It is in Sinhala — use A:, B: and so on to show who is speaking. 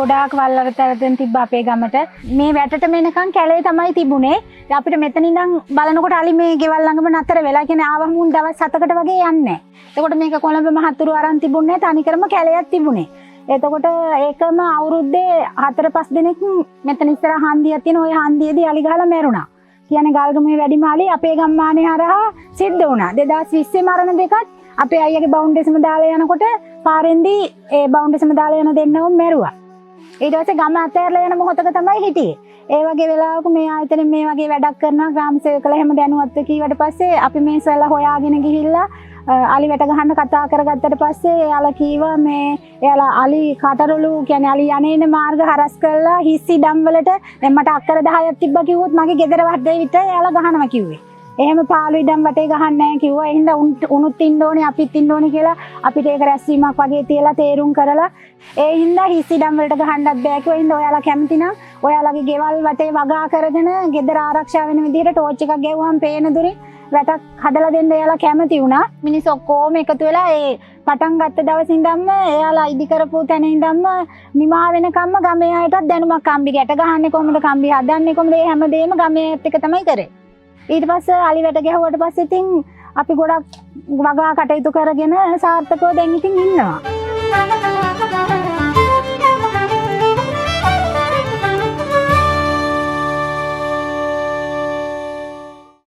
A: ගොඩාක් වල්ලරතරෙන් තිබ්බ අපේ ගමට. මේ වැටට මෙනකන් කැලේ තමයි තිබුණේ. අපිට මෙතන ඉඳන් බලනකොට අලි මේ ගෙවල් ළඟම නතර වෙලා. කියන්නේ ආවම උන් දවස් 7කට වගේ යන්නේ. එතකොට මේක කොළඹ මහතුරු අරන් තිබුණේ තනිකරම කැලයක් තිබුණේ. එතකොට ඒකම අවුරුද්දේ 4-5 දිනක් මෙතන ඉස්සර හන්දියක් තියෙන ওই හන්දියේදී අලි ගහලා මැරුණා. කියන්නේ ගල්ගමේ වැඩිමාලි අපේ ගම්මානේ හරහා සිද්ධ වුණා. 2020 මරණ දෙකත් අපේ අයියාගේ බවුන්ඩේසම දාලා යනකොට පාරෙන්දී ඒ බවුන්ඩේසම දාලා යන දෙන්නම මැරුවා. ඊට පස්සේ ගම අතහැරලා යන මොහොතක තමයි හිටියේ. ඒ වගේ වෙලාවක මේ ආයතනේ මේ වගේ වැඩක් කරනවා ග්‍රාම සේවකලා එහෙම දැනුවත් කීවට පස්සේ අපි මේ සල්ලා හොයාගෙන ගිහිල්ලා අලි වැට ගහන්න කතා කරගත්තට පස්සේ එයාලා කීවා මේ එයාලා අලි කටරළු කියන්නේ අලි යන්නේන මාර්ග හරස් කරලා හිස්සි ඩම් වලට දැන් මට අක්කර 10ක් තිබ්බා කිව්වොත් මගේ ගෙදර වටේ විතර එයාලා ගහනවා කිව්වේ. එහෙම පාළු ඉඩම් වටේ ගහන්නේ නැහැ කිව්වා. ඒ හින්දා උනුත් ඉන්න ඕනේ අපිත් ඉන්න ඕනේ කියලා අපිට ඒක රැස්වීමක් වගේ තියලා තේරුම් කරලා ඒ හින්දා හිස්සි ඩම් වලට ගහන්නත් බෑ කිව්වා. ඒ හින්දා ඔයාලා කැමති නම් ඔයාලගේ ගෙවල් වටේ වගා කරගෙන ගෙදර ආරක්ෂා වෙන විදිහට ටෝච් එකක් ගෙවුවම පේන දුරින් වැටක් හදලා දෙන්න එයාලා කැමති වුණා. මිනිස්සු ඔක්කොම එකතු වෙලා ඒ පටන් ගත්ත දවසින් ඉඳන්ම එයාලා ඉදි කරපු තැන ඉඳන්ම නිමා වෙනකම්ම ගමේ අයටත් දැනුමක් කම්බි ගැට ගහන්නේ කොහොමද කම්බි හදන්නේ කොහොමද මේ හැමදේම ගමේ අයත් එක තමයි කරේ. ඊට පස්සේ අලි වැට ගැහුවට පස්සේ ඉතින් අපි ගොඩක් වගා කටයුතු කරගෙන සාර්ථකව දැන් ඉතින් ඉන්නවා.